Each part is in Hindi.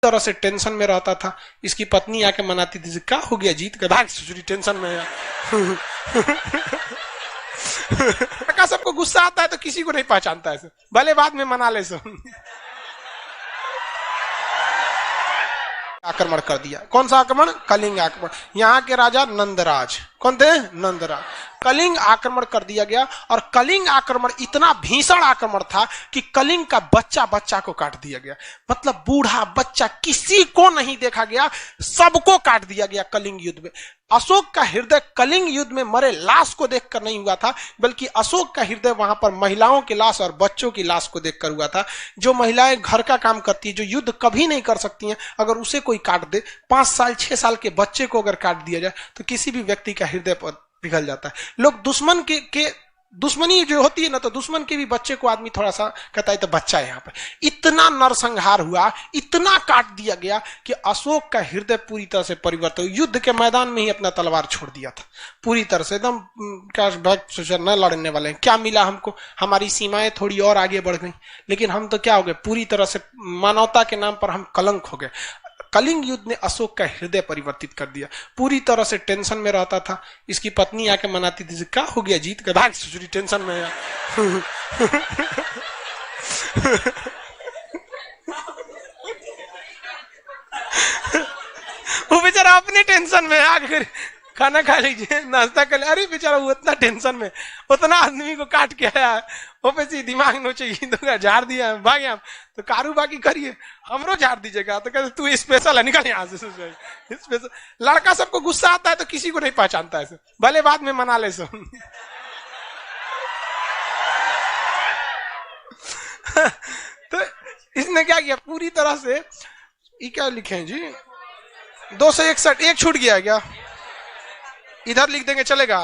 तरह से टेंशन में रहता था। इसकी पत्नी आके मनाती थी, क्या हो गया जीत गया, भाग ससुरी टेंशन में लड़का सबको गुस्सा आता है तो किसी को नहीं पहचानता है, भले बाद में मना ले सो। आक्रमण कर दिया। कौन सा आक्रमण? कलिंग आक्रमण। यहाँ के राजा नंदराज, कौन थे? नंदराज। कलिंग आक्रमण कर दिया गया और कलिंग आक्रमण इतना भीषण आक्रमण था कि कलिंग का बच्चा बच्चा को काट दिया गया। मतलब बूढ़ा बच्चा किसी को नहीं देखा गया, सबको काट दिया गया कलिंग युद्ध में। अशोक का हृदय कलिंग युद्ध में मरे लाश को देखकर नहीं हुआ था, बल्कि अशोक का हृदय वहां पर महिलाओं की लाश और बच्चों की लाश को देखकर हुआ था। जो महिलाएं घर का काम करती है, जो युद्ध कभी नहीं कर सकती हैं, अगर उसे कोई काट दे, 5 साल 6 साल के बच्चे को अगर काट दिया जाए तो किसी भी व्यक्ति का हृदय पर पिघल जाता है। लोग दुश्मन के दुश्मनी जो होती है ना, तो दुश्मन के भी बच्चे को आदमी थोड़ा सा कहता है तो बच्चा है। यहाँ पे इतना नरसंहार हुआ, इतना काट दिया गया कि अशोक का हृदय पूरी तरह से परिवर्तन हुआ। युद्ध के मैदान में ही अपना तलवार छोड़ दिया था पूरी तरह से, एकदम क्या न लड़ने वाले हैं, क्या मिला हमको, हमारी सीमाएं थोड़ी और आगे बढ़ गई, लेकिन हम तो क्या हो गए, पूरी तरह से मानवता के नाम पर हम कलंक हो गए। कलिंग युद्ध ने अशोक का हृदय परिवर्तित कर दिया। पूरी तरह से टेंशन में रहता था। इसकी पत्नी आके मनाती थी, क्या हो गया जीत गया, भाग ससुरी टेंशन में वो बेचारा अपनी टेंशन में आकर खाना खा लीजिए, नाश्ता कर ले, अरे बेचारा वो इतना टेंशन में, उतना आदमी को काट के आया, वो पे दिमाग नोचे तो झाड़ दिया, भाग यहाँ तो कारोबाकी करिए, हमरो झाड़ दीजिएगा, तो कहते तू स्पेशल है, निकल यहाँ से। स्पेशल लड़का सबको गुस्सा आता है तो किसी को नहीं पहचानता है, भले बाद में मना ले सो। तो इसने क्या किया, पूरी तरह से, ये क्या लिखे जी, 261, एक छूट गया क्या, इधर लिख देंगे चलेगा?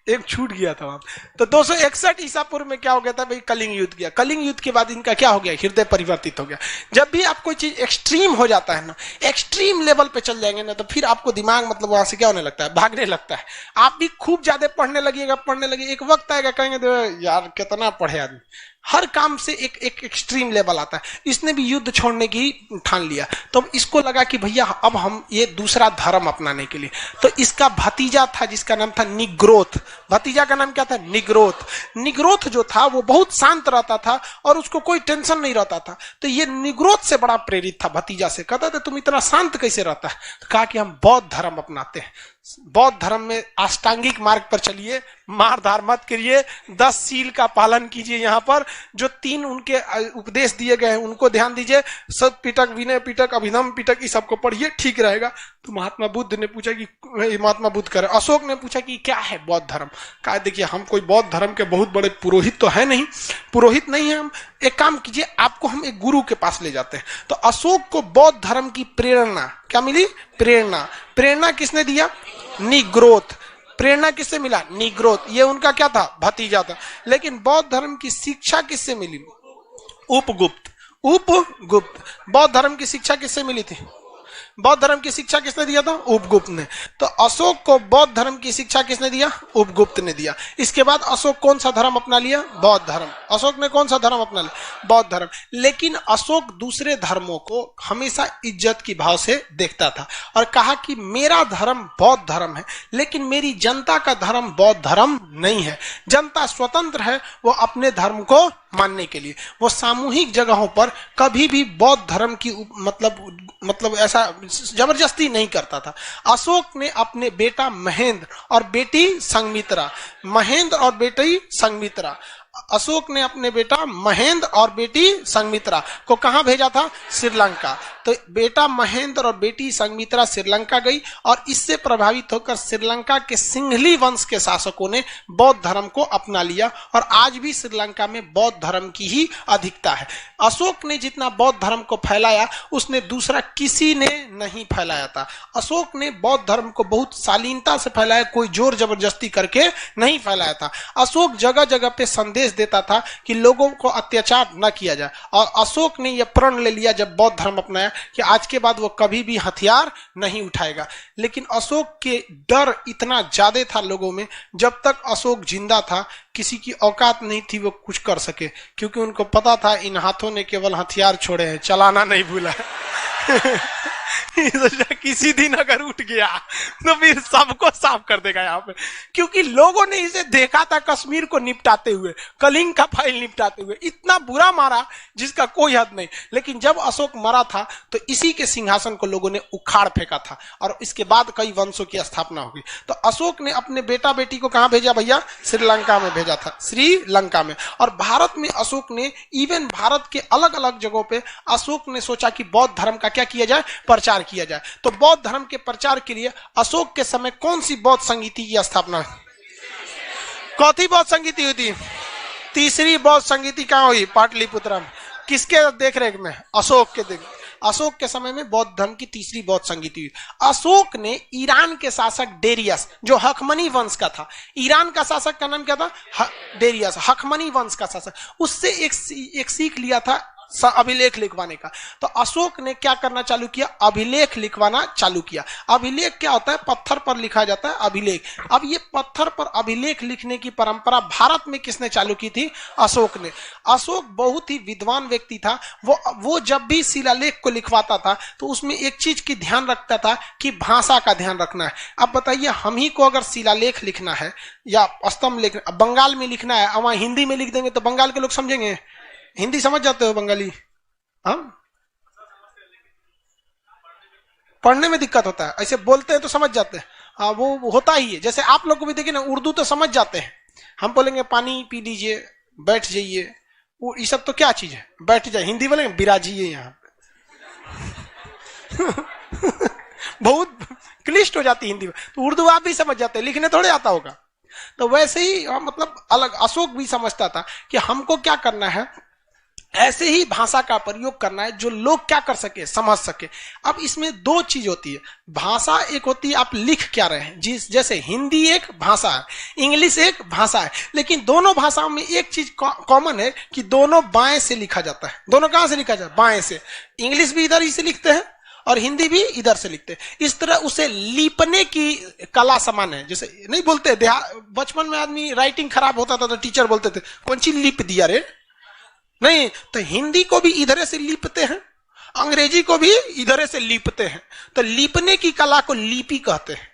एक छूट गया था वहां। तो 261 ईसा पूर्व में क्या हो गया था भाई, कलिंग युद्ध किया। कलिंग युद्ध के बाद इनका क्या हो गया, हृदय परिवर्तित हो गया। जब भी आप कोई चीज एक्सट्रीम हो जाता है ना, एक्सट्रीम लेवल पे चल जाएंगे ना, तो फिर आपको दिमाग मतलब वहां से क्या होने लगता है, भागने लगता है। आप भी खूब ज्यादा पढ़ने लगिए, एक वक्त आएगा कहेंगे यार कितना पढ़े आदमी, हर काम से एक एक्सट्रीम लेवल आता है। इसने भी युद्ध छोड़ने की ठान लिया, तो इसको लगा कि भैया अब हम ये दूसरा धर्म अपनाने के लिए, तो इसका भतीजा था जिसका नाम था निग्रोथ। भतीजा का नाम क्या था, निग्रोथ। निग्रोथ जो था वो बहुत शांत रहता था और उसको कोई टेंशन नहीं रहता था, तो ये निग्रोथ से बड़ा प्रेरित था भतीजा से। कहता था तुम इतना शांत कैसे रहता है, तो कहा कि हम बौद्ध धर्म अपनाते हैं। बौद्ध धर्म में अष्टांगिक मार्ग पर चलिए, मार धार मत करिए, 10 सील का पालन कीजिए। यहाँ पर जो 3 उनके उपदेश दिए गए हैं उनको ध्यान दीजिए, सत पिटक, विनय पिटक, अभिनव पिटक, इस सबको पढ़िए, ठीक रहेगा। तो महात्मा बुद्ध ने पूछा कि महात्मा बुद्ध करे, अशोक ने पूछा कि क्या है बौद्ध धर्म। कहा देखिए हम कोई बौद्ध धर्म के बहुत बड़े पुरोहित तो है नहीं, पुरोहित नहीं है हम, एक काम कीजिए आपको हम एक गुरु के पास ले जाते हैं। तो अशोक को बौद्ध धर्म की प्रेरणा क्या मिली, प्रेरणा किसने दिया, निग्रोथ। प्रेरणा किससे मिला, निग्रोथ। ये उनका क्या था, भतीजा था। लेकिन बौद्ध धर्म की शिक्षा किससे मिली, उपगुप्त। बौद्ध धर्म की शिक्षा किससे मिली थी, बौद्ध धर्म की शिक्षा किसने दिया था, उपगुप्त ने। तो अशोक को बौद्ध धर्म की शिक्षा किसने दिया, उपगुप्त ने दिया। इसके बाद अशोक कौन सा धर्म अपना लिया, बौद्ध धर्म। अशोक ने कौन सा धर्म अपना लिया, बौद्ध धर्म। लेकिन अशोक दूसरे धर्मों को हमेशा इज्जत की भाव से देखता था और कहा कि मेरा धर्म बौद्ध धर्म है, लेकिन मेरी जनता का धर्म बौद्ध धर्म नहीं है। जनता स्वतंत्र है वो अपने धर्म को मानने के लिए, वो सामूहिक जगहों पर कभी भी बौद्ध धर्म की मतलब ऐसा जबरदस्ती नहीं करता था। अशोक ने अपने बेटा महेंद्र और बेटी संघमित्रा, अशोक ने अपने बेटा महेंद्र और बेटी संघमित्रा को कहां भेजा था, श्रीलंका। तो बेटा महेंद्र और बेटी संघमित्रा श्रीलंका गई और इससे प्रभावित होकर श्रीलंका के सिंघली वंश के शासकों ने बौद्ध धर्म को अपना लिया और आज भी श्रीलंका में बौद्ध धर्म की ही अधिकता है। अशोक ने जितना बौद्ध धर्म को फैलाया उसने दूसरा किसी ने नहीं फैलाया था। अशोक ने बौद्ध धर्म को बहुत शालीनता से फैलाया, कोई जोर जबरदस्ती करके नहीं फैलाया था। अशोक जगह जगह पे संदेश देता था कि लोगों को अत्याचार न किया जाए और अशोक ने यह प्रण ले लिया जब बौद्ध धर्म अपनाया कि आज के बाद वो कभी भी हथियार नहीं उठाएगा। लेकिन अशोक के डर इतना ज्यादा था लोगों में, जब तक अशोक जिंदा था किसी की औकात नहीं थी वो कुछ कर सके, क्योंकि उनको पता था इन हाथों ने केवल हथियार छोड़े हैं, चलाना नहीं भूला है। किसी दिन अगर उठ गया तो फिर सबको साफ कर देगा यहाँ पे, क्योंकि लोगों ने इसे देखा था कश्मीर को निपटाते हुए, कलिंग का फाइल निपटाते हुए, इतना बुरा मारा जिसका कोई हद नहीं। लेकिन जब अशोक मरा था तो इसी के सिंहासन को लोगों ने उखाड़ फेंका था और इसके बाद कई वंशों की स्थापना होगी। तो अशोक ने अपने बेटा बेटी को कहां भेजा भैया? श्रीलंका में भेजा था, श्रीलंका में। और भारत में अशोक ने, इवन भारत के अलग अलग जगहों पे अशोक ने सोचा कि बौद्ध धर्म का क्या किया जाए? प्रचार किया जाए। तो बौद्ध धर्म के प्रचार के लिए अशोक के समय कौन सी बौद्ध संगीति की स्थापना? कौथी बौद्ध संगीति हुई थी? तीसरी बौद्ध संगीति कहां हुई? पाटलिपुत्र में। किसके देखरेख में? अशोक के देख। अशोक के समय में बौद्ध धर्म की तीसरी बौद्ध संगीति हुई। अशोक ने ईरान के शासक डेरियस, जो हखमनी वंश का था, ईरान का शासक का नाम क्या था? डेरियस, हखमनी वंश का शासक, उससे एक सीख लिया था अभिलेख लिखवाने का। तो अशोक ने क्या करना चालू किया? अभिलेख लिखवाना चालू किया। अभिलेख क्या होता है? पत्थर पर लिखा जाता है अभिलेख। अब ये पत्थर पर अभिलेख लिखने की परंपरा भारत में किसने चालू की थी? अशोक ने। अशोक बहुत ही विद्वान व्यक्ति था। वो जब भी शिलालेख को लिखवाता था तो उसमें एक चीज की ध्यान रखता था कि भाषा का ध्यान रखना है। अब बताइए, हम ही को अगर शिलालेख लिखना है या स्तंभ लिखना, बंगाल में लिखना है, वहां हिंदी में लिख देंगे तो बंगाल के लोग समझेंगे? हिंदी समझ जाते हो बंगाली? हम पढ़ने में दिक्कत होता है, ऐसे बोलते हैं तो समझ जाते हैं। हाँ, वो होता ही है। जैसे आप लोग को भी देखिए ना, उर्दू तो समझ जाते हैं। हम बोलेंगे पानी पी लीजिए, बैठ जाइए, वो ये सब तो क्या चीज है? बैठ जाए। हिंदी बोलेंगे बिराजिए यहाँ पे। बहुत क्लिष्ट हो जाती है हिंदी में। तो उर्दू आप भी समझ जाते हैं, लिखने थोड़े आता होगा। तो वैसे ही मतलब अलग अशोक भी समझता था कि हमको क्या करना है, ऐसे ही भाषा का प्रयोग करना है जो लोग क्या कर सके, समझ सके। अब इसमें दो चीज होती है। भाषा एक होती है आप लिख क्या रहे हैं, जैसे हिंदी एक भाषा है, इंग्लिश एक भाषा है, लेकिन दोनों भाषाओं में एक चीज कॉमन है कि दोनों बाएं से लिखा जाता है। दोनों कहां से लिखा जाता है? बाएं से। इंग्लिश भी इधर ही से लिखते हैं और हिंदी भी इधर से लिखते हैं। इस तरह उसे लिपने की कला समान है। जैसे नहीं बोलते, बचपन में आदमी राइटिंग खराब होता था तो टीचर बोलते थे कौन सी लिप दिया रे? नहीं, तो हिंदी को भी इधर से लिपते हैं, अंग्रेजी को भी इधर से लिपते हैं। तो लिपने की कला को लिपि कहते हैं।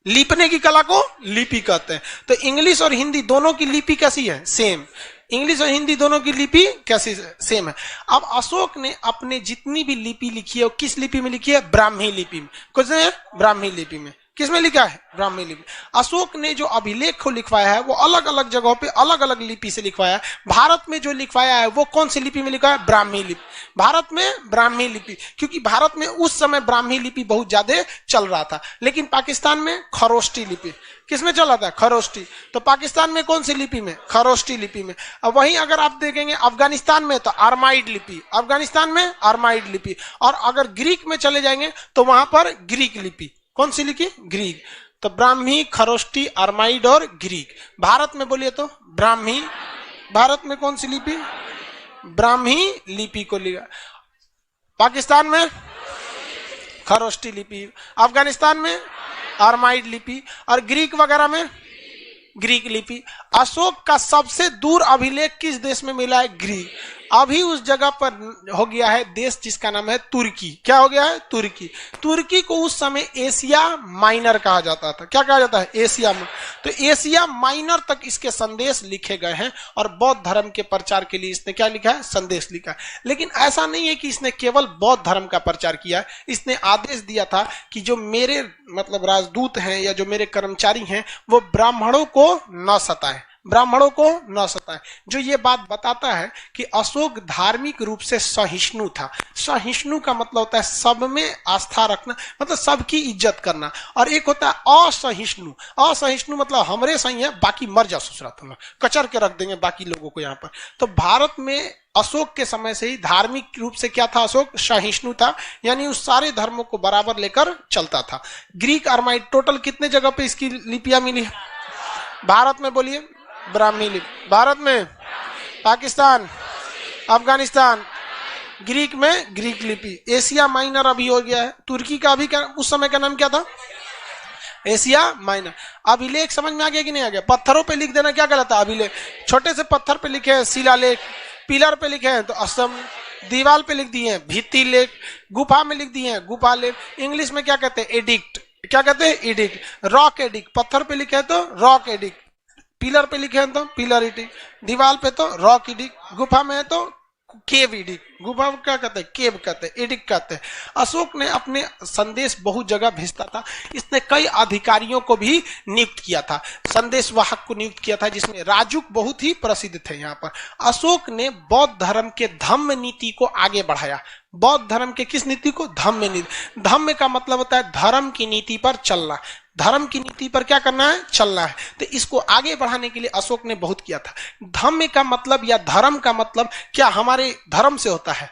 लिपने की कला को लिपि कहते हैं। तो इंग्लिश और हिंदी दोनों की लिपि कैसी है? सेम। इंग्लिश और हिंदी दोनों की लिपि कैसी? सेम है। अब अशोक ने अपने जितनी भी लिपि लिखी है वो किस लिपि में लिखी है? ब्राह्मी लिपि में। कुछ ब्राह्मी लिपि में। किसमें लिखा है? ब्राह्मी लिपि। अशोक ने जो अभिलेख को लिखवाया है वो अलग अलग जगहों पे अलग अलग लिपि से लिखवाया है। भारत में जो लिखवाया है वो कौन सी लिपि में लिखा है? ब्राह्मी लिपि। भारत में ब्राह्मी लिपि, क्योंकि भारत में उस समय ब्राह्मी लिपि बहुत ज्यादा चल रहा था। लेकिन पाकिस्तान में खरोष्टी लिपि। किसमें चल रहा था? खरोष्टी। तो पाकिस्तान में कौन सी लिपि में? खरोष्टी लिपि में। अब वहीं अगर आप देखेंगे अफगानिस्तान में तो अरमाइड लिपि, अफगानिस्तान में अरमाइड लिपि। और अगर ग्रीक में चले जाएंगे तो वहां पर ग्रीक लिपि। कौन सी लिखी? ग्रीक। तो ब्राह्मी, खरोष्टी, अरमाइड और ग्रीक। भारत में बोलिए तो ब्राह्मी। भारत में कौन सी लिपि? ब्राह्मी लिपि को लिखा। पाकिस्तान में खरोष्टी लिपि, अफगानिस्तान में अरमाइड लिपि और ग्रीक वगैरह में ग्रीक लिपि। अशोक का सबसे दूर अभिलेख किस देश में मिला है? ग्रीक। अभी उस जगह पर हो गया है देश जिसका नाम है तुर्की। क्या हो गया है? तुर्की। तुर्की को उस समय एशिया माइनर कहा जाता था। क्या कहा जाता है? एशिया में। तो एशिया माइनर तक इसके संदेश लिखे गए हैं और बौद्ध धर्म के प्रचार के लिए इसने क्या लिखा है? संदेश लिखा है। लेकिन ऐसा नहीं है कि इसने केवल बौद्ध धर्म का प्रचार किया। इसने आदेश दिया था कि जो मेरे मतलब राजदूत हैं या जो मेरे कर्मचारी हैं वो ब्राह्मणों को न सताएं, ब्राह्मणों को न सताएं। जो ये बात बताता है कि अशोक धार्मिक रूप से सहिष्णु था। सहिष्णु का मतलब होता है सब में आस्था रखना, मतलब सबकी इज्जत करना। और एक होता है असहिष्णु। असहिष्णु मतलब हमरे सही है, बाकी मर जा ससुरा, तुम कचर के रख देंगे बाकी लोगों को यहाँ पर। तो भारत में अशोक के समय से ही धार्मिक रूप से क्या था? अशोक सहिष्णु था, यानी उस सारे धर्मों को बराबर लेकर चलता था। ग्रीक, अरमाइड, टोटल कितने जगह पे इसकी लिपियां मिली? भारत में बोलिए ब्राह्मी लिपि, भारत में, पाकिस्तान, अफगानिस्तान, ग्रीक में ग्रीक लिपि। एशिया माइनर अभी हो गया है। तुर्की का अभी क्या उस समय का नाम क्या था? Asia minor. अभिलेख समझ में आ गया कि नहीं आ गया? पत्थरों पे लिख देना क्या कहलाता है? अभिलेख। छोटे से पत्थर पे लिखे हैं शिलालेख, पिलर पे लिखे हैं तो स्तंभ, दीवार पे लिख दिए हैं भित्ति लेख, गुफा में लिख दिए हैं गुफा लेख। इंग्लिश में क्या कहते हैं? एडिक्ट। क्या कहते हैं? एडिक्ट। Rock edict. पत्थर पे लिखे हैं तो रॉक एडिक्ट, पिलर पे लिखे हैं तो पिलर एडिक्ट, दीवार पे तो रॉक एडिक्ट, गुफा में है तो केव एडिक्ट। गुफा क्या कहते हैं? केव कहते हैं, एडिक्ट कहते हैं। अशोक ने अपने संदेश बहुत जगह भेजता था। इसने कई अधिकारियों को भी नियुक्त किया था, संदेश वाहक को नियुक्त किया था, जिसमें राजुक बहुत ही प्रसिद्ध थे। यहाँ पर अशोक ने बौद्ध धर्म के धम्म नीति को आगे बढ़ाया। बौद्ध धर्म के किस नीति को? धम्म नीति। धम्म का मतलब होता है धर्म की नीति पर चलना। धर्म की नीति पर क्या करना है? चलना है। तो इसको आगे बढ़ाने के लिए अशोक ने बहुत किया था। धम्म का मतलब या धर्म का मतलब क्या हमारे धर्म से होता है?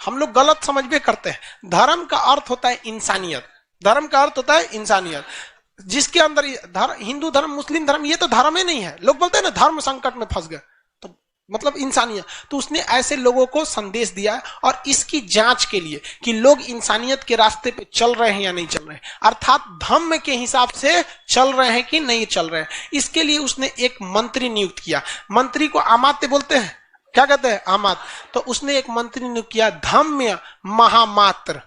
हम लोग गलत समझ में करते हैं। धर्म का अर्थ होता है इंसानियत। धर्म का अर्थ होता है इंसानियत, जिसके अंदर हिंदू धर्म, मुस्लिम धर्म, ये तो धर्म ही नहीं है। लोग बोलते हैं ना धर्म संकट में फंस गए, तो मतलब इंसानियत। तो उसने ऐसे लोगों को संदेश दिया और इसकी जांच के लिए कि लोग इंसानियत के रास्ते पे चल रहे हैं या नहीं चल रहे हैं, अर्थात धम्म के हिसाब से चल रहे हैं कि नहीं चल रहे हैं। इसके लिए उसने एक मंत्री नियुक्त किया। मंत्री को अमात्य बोलते हैं। क्या कहते हैं? अमात्य। तो उसने एक मंत्री नियुक्त किया, धम्म महामात्र।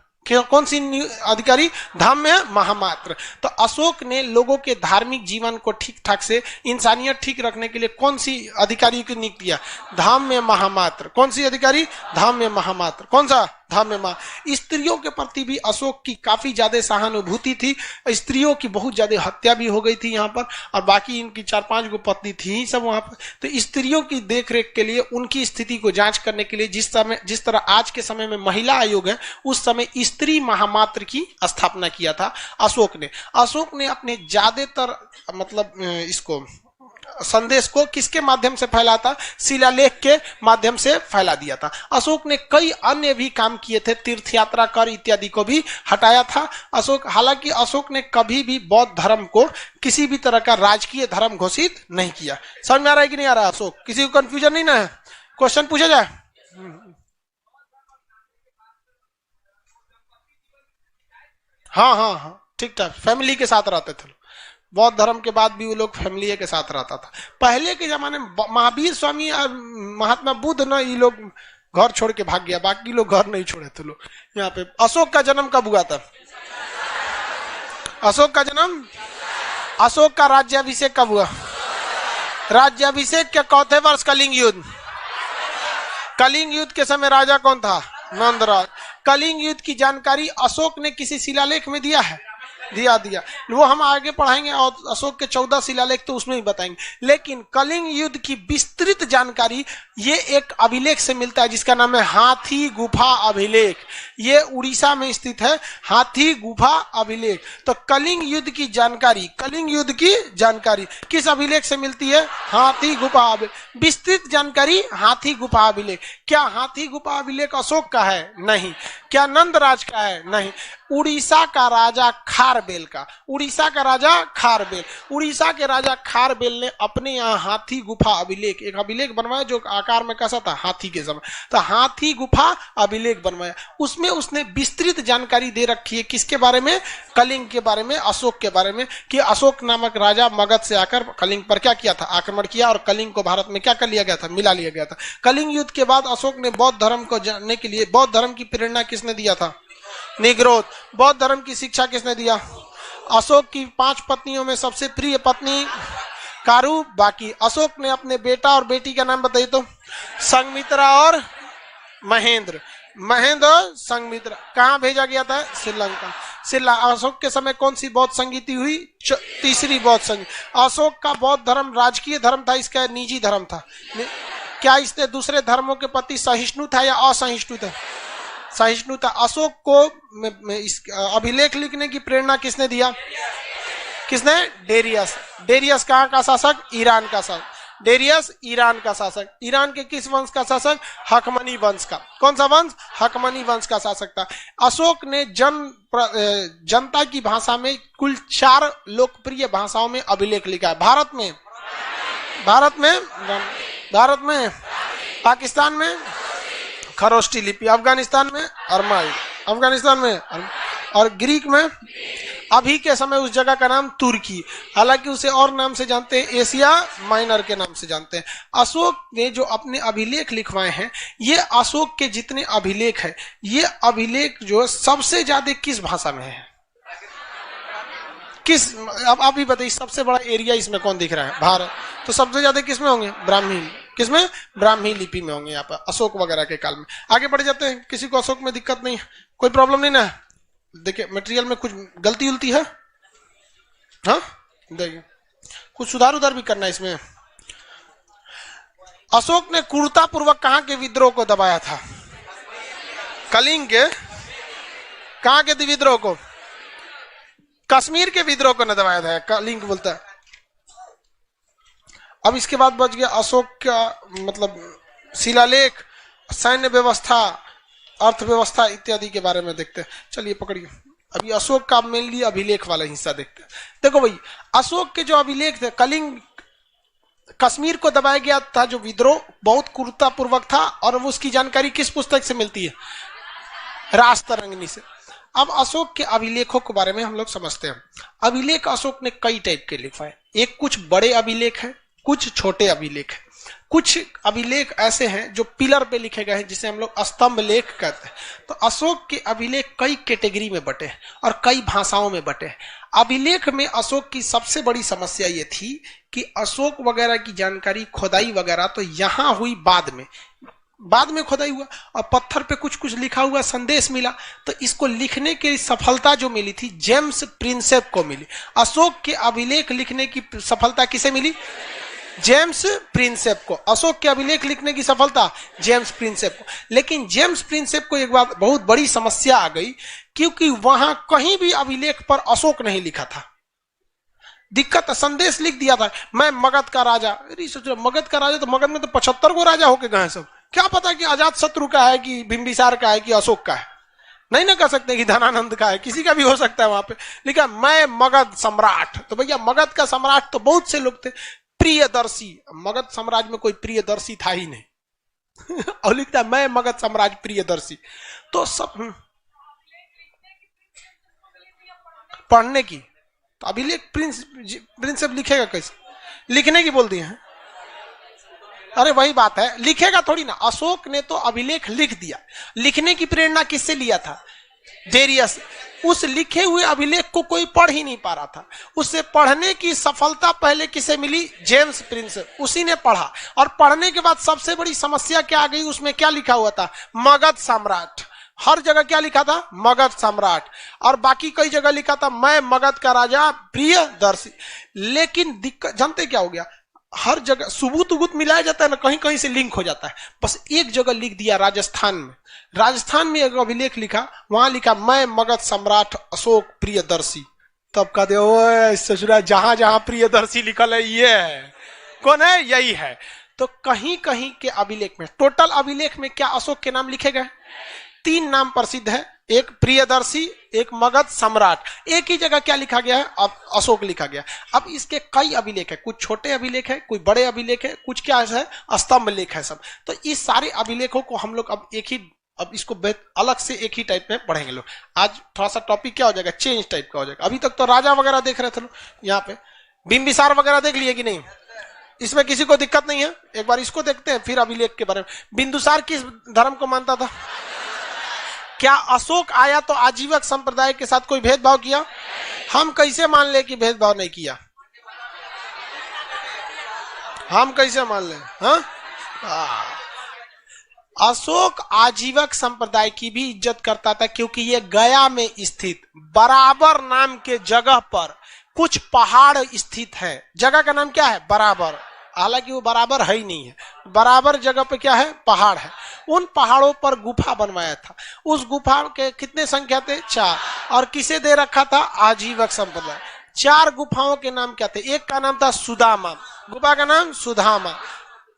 कौन सी अधिकारी? धम्म महामात्र। तो अशोक ने लोगों के धार्मिक जीवन को ठीक ठाक से, इंसानियत ठीक रखने के लिए कौन सी अधिकारी को नियुक्त किया? धम्म महामात्र। कौन सी अधिकारी? धम्म महामात्र। कौन सा? धम्म महा। स्त्रियों के प्रति भी अशोक की काफी ज्यादा सहानुभूति थी। स्त्रियों की बहुत ज्यादा हत्या भी हो गई थी यहाँ पर, और बाकी इनकी 4-5 गो पत्नी थी सब वहां पर। तो स्त्रियों की देखरेख के लिए, उनकी स्थिति को जांच करने के लिए, जिस तरह आज के समय में महिला आयोग है, उस समय स्त्री महामात्र की स्थापना किया था अशोक ने। अशोक ने अपने ज्यादातर मतलब इसको संदेश को किसके माध्यम से फैला था? शिलालेख के माध्यम से फैला दिया था। अशोक ने कई अन्य भी काम किए थे, तीर्थ यात्रा कर इत्यादि को भी हटाया था अशोक। हालांकि अशोक ने कभी भी बौद्ध धर्म को किसी भी तरह का राजकीय धर्म घोषित नहीं किया। समझ में आ रहा है कि नहीं आ रहा? अशोक, किसी को कंफ्यूजन नहीं ना है? क्वेश्चन पूछा जाए? हाँ हाँ हाँ, ठीक ठाक फैमिली के साथ रहते थे। बौद्ध धर्म के बाद भी वो लोग फैमिली के साथ रहता था। पहले के जमाने में महावीर स्वामी और महात्मा बुद्ध ना, ये लोग घर छोड़ के भाग गया, बाकी लोग घर नहीं छोड़े थे लोग। यहाँ पे अशोक का जन्म कब हुआ था? अशोक का जन्म, अशोक का राज्याभिषेक कब हुआ? राज्याभिषेक के चौथे वर्ष कलिंग युद्ध। कलिंग युद्ध के समय राजा कौन था? नंदराज। कलिंग युद्ध की जानकारी अशोक ने किसी शिलालेख में दिया है? दिया। वो हम आगे पढ़ाएंगे, और अशोक के 14 शिलालेख तो उसमें ही बताएंगे। लेकिन कलिंग युद्ध की विस्तृत जानकारी ये एक अभिलेख से मिलता है, जिसका नाम है हाथी गुफा अभिलेख। ये उड़ीसा में स्थित है, हाथी गुफा अभिलेख। तो कलिंग युद्ध की जानकारी, कलिंग युद्ध की जानकारी किस अभिलेख से मिलती है? हाथी गुफा अभिलेख। विस्तृत जानकारी हाथी गुफा अभिलेख। क्या हाथी गुफा अभिलेख अशोक का है? नहीं। क्या नंदराज का है? नहीं। उड़ीसा का राजा खारबेल का। उड़ीसा का राजा खारबेल, उड़ीसा के राजा खारबेल ने अपने यहाँ हाथी गुफा अभिलेख, एक अभिलेख बनवाया जो आकार में कैसा था? हाथी के समय। तो हाथी गुफा अभिलेख बनवाया, उसमें उसने विस्तृत जानकारी दे रखी है किसके बारे में? कलिंग के बारे में, अशोक के बारे में, कि अशोक नामक राजा मगध से आकर कलिंग पर क्या किया था? आक्रमण किया, और कलिंग को भारत में क्या कर लिया गया था? मिला लिया गया था। कलिंग युद्ध के बाद अशोक ने बौद्ध धर्म को जानने के लिए, बौद्ध धर्म की प्रेरणा किसने दिया था? निग्रोध। बौद्ध धर्म की शिक्षा किसने दिया? अशोक की 5 पत्नियों में सबसे प्रिय पत्नी कारु। बाकी अशोक ने अपने बेटा और बेटी का नाम बताइए तो? संघमित्रा और महेंद्र। महेंद्र और संघमित्रा। कहाँ भेजा गया था? श्रीलंका। अशोक के समय कौन सी बौद्ध संगीति हुई? तीसरी बौद्ध संगीति। अशोक का बौद्ध धर्म राजकीय धर्म था, इसका निजी धर्म था। क्या इसने दूसरे धर्मों के प्रति सहिष्णु था या असहिष्णु था? सहिष्णु था। अशोक को इस अभिलेख लिखने की प्रेरणा किसने दिया? किसने? डेरियस। डेरियस कहाँ का शासक? ईरान का शासक। डेरियस ईरान का शासक। ईरान के किस वंश का शासक? हकमनी वंश का। कौन सा वंश? हकमनी वंश का शासक था। अशोक ने जनता की भाषा में कुल 4 लोकप्रिय भाषाओं में अभिलेख लिखा है। भारत में, पाकिस्तान में खरोष्टी लिपि, अफगानिस्तान में अरमाई, और ग्रीक में, अभी के समय उस जगह का नाम तुर्की, हालांकि उसे और नाम से जानते हैं, एशिया माइनर के नाम से जानते हैं। अशोक ने जो अपने अभिलेख लिखवाए हैं, ये अशोक के जितने अभिलेख है, ये अभिलेख जो सबसे ज्यादा किस भाषा में है? किस, अब आप ही बताइए, सबसे बड़ा एरिया इसमें कौन दिख रहा है? भारत। तो सबसे ज्यादा किस में होंगे? ब्राह्मी। किसमें? ब्राह्मी लिपि में होंगे यहाँ पर, अशोक वगैरह के काल में। आगे बढ़ जाते हैं, किसी को अशोक में दिक्कत नहीं है, कोई प्रॉब्लम नहीं ना? देखिए मटेरियल में कुछ गलती उलती है, हाँ देखिए कुछ सुधार उधार भी करना है इसमें। अशोक ने क्रूरतापूर्वक कहां के विद्रोह को दबाया था? कलिंग के। कहां के विद्रोह को? कश्मीर के विद्रोह को न दबाया था, कलिंग बोलता है। अब इसके बाद बच गया अशोक का मतलब शिलालेख, सैन्य व्यवस्था, अर्थव्यवस्था इत्यादि के बारे में देखते हैं। चलिए पकड़िए, अभी अशोक का मेनली अभिलेख वाला हिस्सा देखते हैं। देखो भाई, अशोक के जो अभिलेख थे, कलिंग कश्मीर को दबाया गया था जो विद्रोह बहुत क्रूरतापूर्वक था, और उसकी जानकारी किस पुस्तक से मिलती है? राजतरंगिणी से। अब अशोक के अभिलेखों के बारे में हम लोग समझते हैं। अभिलेख अशोक ने कई टाइप के लिखवाए, एक कुछ बड़े अभिलेख है, कुछ छोटे अभिलेख है। कुछ अभिलेख ऐसे हैं जो पिलर पे लिखे गए हैं, जिसे हम लोग स्तंभ लेख कहते हैं। तो अशोक के अभिलेख कई कैटेगरी में बटे हैं और कई भाषाओं में बटे हैं। अभिलेख में अशोक की सबसे बड़ी समस्या ये थी कि अशोक वगैरह की जानकारी, खोदाई वगैरह तो यहां हुई बाद में खोदाई हुआ और पत्थर पे कुछ कुछ लिखा हुआ संदेश मिला, तो इसको लिखने की सफलता जो मिली थी जेम्स प्रिंसेप को मिली। अशोक के अभिलेख लिखने की सफलता किसे मिली? जेम्स प्रिंसेप को। अशोक के अभिलेख लिखने की सफलता जेम्स प्रिंसेप को। लेकिन जेम्स प्रिंसेप को एक बात बहुत बड़ी समस्या आ गई, क्योंकि वहां कहीं भी अभिलेख पर अशोक नहीं लिखा था। दिक्कत, संदेश लिख दिया था, मैं मगध का राजा। अरे सोच रहे मगध का राजा, तो मगध में तो 75 को राजा होके गए सब, क्या पता कि अजात शत्रु का है कि बिंबिसार का है कि अशोक का है। नहीं ना कह सकते कि धनानंद का है, किसी का भी हो सकता है। वहां पे लिखा मैं मगध सम्राट, तो भैया मगध का सम्राट तो बहुत से लोग थे। प्रियदर्शी, मगध साम्राज्य में कोई प्रियदर्शी था ही नहीं और लिखता है मैं मगध साम्राज्य प्रियदर्शी। तो सब पढ़ने की, तो अभिलेख प्रिंसेप लिखेगा कैसे? लिखने की बोल दिए हैं। अरे वही बात है, लिखेगा थोड़ी ना। अशोक ने तो अभिलेख लिख दिया, लिखने की प्रेरणा किससे लिया था? डेरियस। उस लिखे हुए अभिलेख को कोई पढ़ ही नहीं पा रहा था, उससे पढ़ने की सफलता पहले किसे मिली? James Prinsep. उसी ने पढ़ा, और पढ़ने के बाद सबसे बड़ी समस्या क्या आ गई? उसमें क्या लिखा हुआ था? मगध सम्राट। हर जगह क्या लिखा था? मगध सम्राट। और बाकी कई जगह लिखा था मैं मगध का राजा प्रियदर्शी। लेकिन दिक्कत जानते क्या हो गया? हर जगह सुबूत उबूत मिलाया जाता है ना, कहीं कहीं से लिंक हो जाता है। बस एक जगह लिख दिया, राजस्थान में। राजस्थान में एक अभिलेख लिखा, वहां लिखा मैं मगध सम्राट अशोक प्रियदर्शी। तब कहते ओए ससुरा, जहां जहां प्रियदर्शी लिखल है ये है, कौन है? यही है। तो कहीं कहीं के अभिलेख में, टोटल अभिलेख में क्या अशोक के नाम लिखे गए? 3 नाम प्रसिद्ध है, एक प्रियदर्शी, एक मगध सम्राट। एक ही जगह क्या लिखा गया है? अब अशोक लिखा गया। अब इसके कई अभिलेख है, कुछ छोटे अभिलेख है, कुछ बड़े अभिलेख है, कुछ क्या है स्तंभ लेख है सब। तो इस सारे अभिलेखों को हम लोग अब इसको अलग से एक ही टाइप में पढ़ेंगे लोग। आज थोड़ा सा टॉपिक क्या हो जाएगा? चेंज टाइप का हो जाएगा। अभी तक तो राजा वगैरह देख रहे थे लोग, यहाँ पे बिंबिसार वगैरह देख लिए कि नहीं? इसमें किसी को दिक्कत नहीं है? एक बार इसको देखते हैं, फिर अभिलेख के बारे में। बिंदुसार किस धर्म को मानता था? क्या अशोक आया तो आजीवक संप्रदाय के साथ कोई भेदभाव किया? हम कैसे मान ले कि भेदभाव नहीं किया? हम कैसे मान ले? हाँ, अशोक आजीवक संप्रदाय की भी इज्जत करता था, क्योंकि ये गया में स्थित बराबर नाम के जगह पर कुछ पहाड़ स्थित है। जगह का नाम क्या है? बराबर। हालांकि वो बराबर है ही नहीं है, बराबर जगह पे क्या है? पहाड़ है। उन पहाड़ों पर गुफा बनवाया था। उस गुफा के कितने संख्या थे? 4। और किसे दे रखा था? आजीवक संप्रदाय। 4 गुफाओं के नाम क्या थे? एक का नाम था सुदामा, गुफा का नाम सुदामा,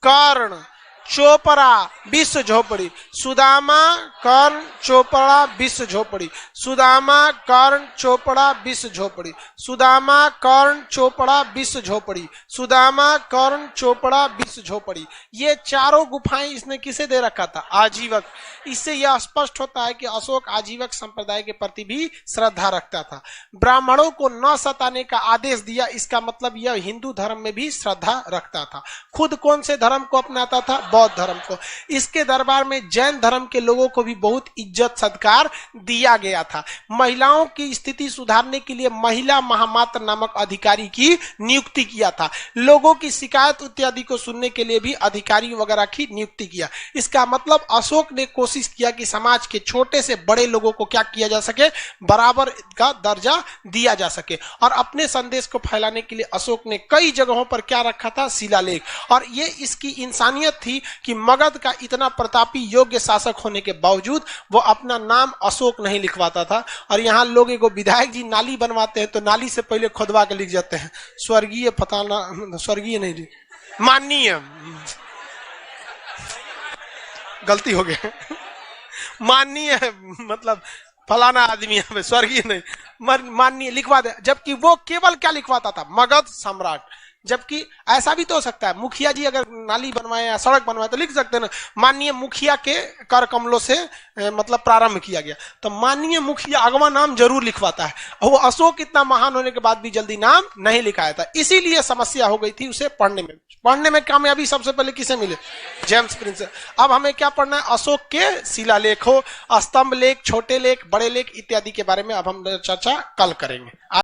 कर्ण, चोपड़ा विश्व झोपड़ी, सुदामा कर्ण चोपड़ा विश्व झोपड़ी, सुदामा कर्ण चोपड़ा विश्व झोपड़ी, सुदामा कर्ण चोपड़ा विश्व झोपड़ी, सुदामा कर्ण चोपड़ा विश्व झोपड़ी। ये चारों गुफाएं इसने किसे दे रखा था? आजीवक। इससे यह स्पष्ट होता है कि अशोक आजीवक संप्रदाय के प्रति भी श्रद्धा रखता था। ब्राह्मणों को न सताने का आदेश दिया, इसका मतलब यह हिंदू धर्म में भी श्रद्धा रखता था। खुद कौन से धर्म को अपनाता था? बौद्ध धर्म को। इसके दरबार में जैन धर्म के लोगों को भी बहुत इज्जत सत्कार दिया गया था। महिलाओं की स्थिति सुधारने के लिए महिला महामात्र नामक अधिकारी की नियुक्ति किया था। लोगों की शिकायत इत्यादि को सुनने के लिए भी अधिकारी वगैरह की नियुक्ति किया। इसका मतलब अशोक ने कोशिश किया कि समाज के छोटे से बड़े लोगों को क्या किया जा सके? बराबर का दर्जा दिया जा सके। और अपने संदेश को फैलाने के लिए अशोक ने कई जगहों पर क्या रखा था? शिलालेख। और ये इसकी इंसानियत थी कि मगध का इतना प्रतापी योग्य शासक होने के बावजूद वो अपना नाम अशोक नहीं लिखवाता था। और यहाँ लोग एगो विधायक जी नाली बनवाते हैं तो नाली से पहले खुदवा के लिख जाते हैं स्वर्गीय फताना, स्वर्गीय नहीं जी, माननीय, गलती हो गया, माननीय मतलब फलाना आदमी है, स्वर्गीय नहीं, माननीय लिखवा दे। जबकि वो केवल क्या लिखवाता था? मगध सम्राट। जबकि ऐसा भी तो हो सकता है, मुखिया जी अगर नाली बनवाए या सड़क बनवाए तो लिख सकते हैं ना माननीय मुखिया के कर कमलों से मतलब प्रारंभ किया गया, तो माननीय मुखिया अगवा नाम जरूर लिखवाता है। और वो अशोक इतना महान होने के बाद भी जल्दी नाम नहीं लिखाया था, इसीलिए समस्या हो गई थी उसे पढ़ने में कामयाबी सबसे पहले किसे मिले? James Prince. अब हमें क्या पढ़ना है? अशोक के शिलालेखों, स्तंभ लेख, छोटे लेख, बड़े लेख इत्यादि के बारे में अब हम चर्चा कल करेंगे।